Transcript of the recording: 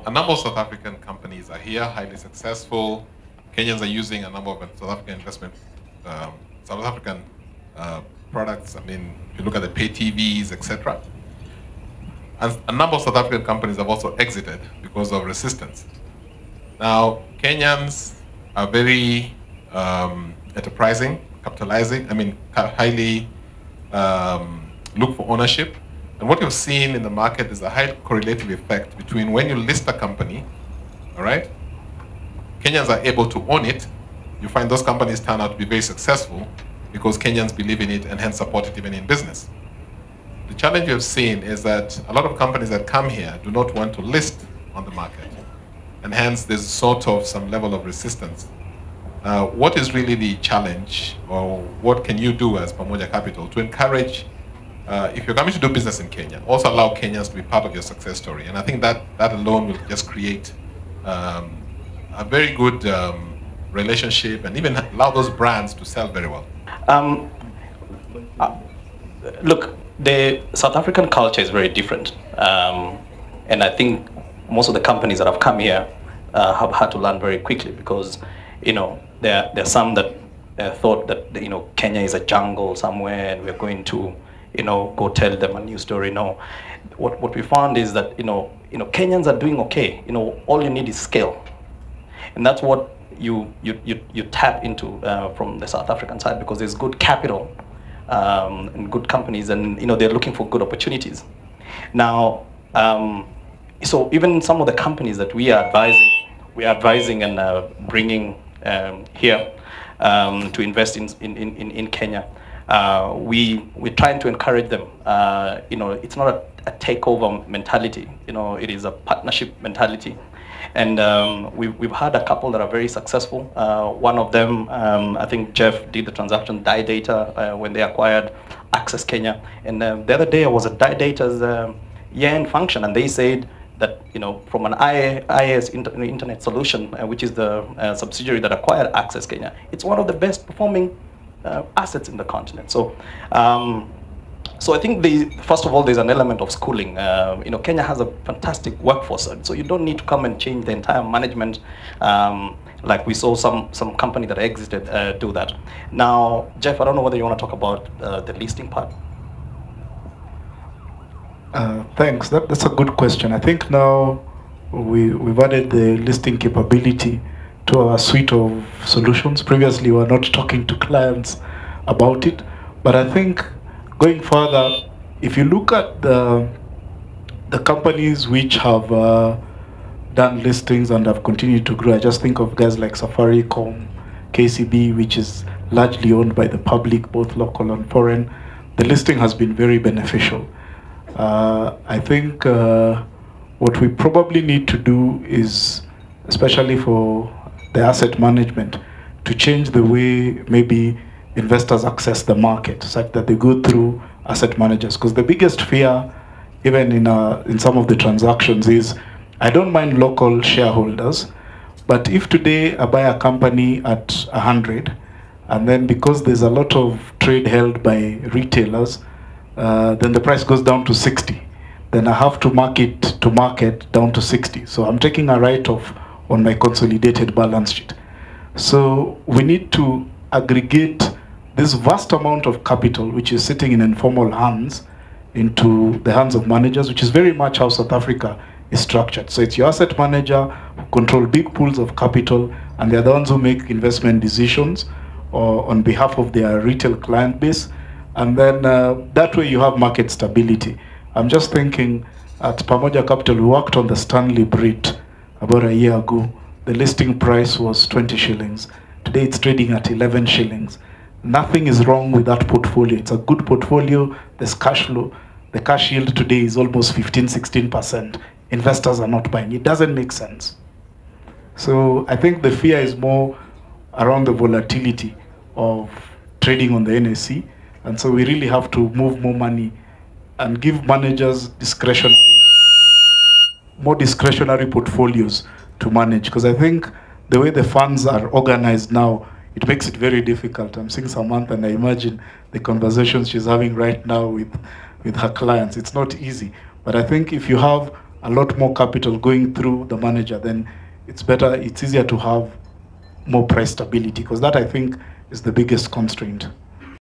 a number of South African companies are here, highly successful. Kenyans are using a number of South African investment, South African products. I mean, if you look at the pay TVs, etc. And a number of South African companies have also exited because of resistance. Now, Kenyans are very enterprising, capitalizing, I mean, highly look for ownership. And what you've seen in the market is a high correlative effect between when you list a company, all right? Kenyans are able to own it. You find those companies turn out to be very successful because Kenyans believe in it and hence support it even in business. The challenge you've seen is that a lot of companies that come here do not want to list on the market. And hence there's sort of some level of resistance. What is really the challenge, or what can you do as Pamoja Capital to encourage, if you're coming to do business in Kenya, also allow Kenyans to be part of your success story? And I think that alone will just create a very good relationship and even allow those brands to sell very well. Look, the South African culture is very different. And I think most of the companies that have come here have had to learn very quickly because, you know, there are some that thought that, you know, Kenya is a jungle somewhere and we're going to, you know, go tell them a new story. No, what we found is that, you know, Kenyans are doing okay. You know, all you need is scale, and that's what you tap into from the South African side, because there's good capital and good companies, and you know they're looking for good opportunities. Now, so even some of the companies that we are advising and bringing here to invest in Kenya. We're trying to encourage them. You know, it's not a takeover mentality. You know, it is a partnership mentality. And we've had a couple that are very successful. One of them, I think Jeff did the transaction Die Data when they acquired Access Kenya. And the other day I was at Die Data's year-end function, and they said that, you know, from an IaaS internet solution, which is the subsidiary that acquired Access Kenya, it's one of the best performing assets in the continent. So, so I think first of all, there's an element of schooling. You know, Kenya has a fantastic workforce, so you don't need to come and change the entire management, like we saw some company that exited do that. Now, Jeff, I don't know whether you want to talk about the listing part. Thanks. That's a good question. I think now we've added the listing capability to our suite of solutions. Previously, we were not talking to clients about it, but I think going further, if you look at the companies which have done listings and have continued to grow, I just think of guys like Safaricom, KCB, which is largely owned by the public, both local and foreign. The listing has been very beneficial. I think what we probably need to do is, especially for the asset management, to change the way maybe investors access the market, such that they go through asset managers. Because the biggest fear, even in some of the transactions, is I don't mind local shareholders, but if today I buy a company at 100, and then because there's a lot of trade held by retailers, then the price goes down to 60. Then I have to market down to 60. So I'm taking a write-off on my consolidated balance sheet. So we need to aggregate this vast amount of capital, which is sitting in informal hands, into the hands of managers, which is very much how South Africa is structured. So it's your asset manager who control big pools of capital, and they're the ones who make investment decisions on behalf of their retail client base. And then that way you have market stability. I'm just thinking at Pamoja Capital, we worked on the Stanley Brit about a year ago. The listing price was 20 shillings. Today it's trading at 11 shillings. Nothing is wrong with that portfolio. It's a good portfolio. There's cash flow. The cash yield today is almost 15–16%. Investors are not buying. It doesn't make sense. So I think the fear is more around the volatility of trading on the NSE. And so we really have to move more money and give managers more discretionary portfolios to manage. Because I think the way the funds are organized now, it makes it very difficult. I'm seeing Samantha, and I imagine the conversations she's having right now with her clients. It's not easy. But I think if you have a lot more capital going through the manager, then it's easier to have more price stability, because that, I think, is the biggest constraint.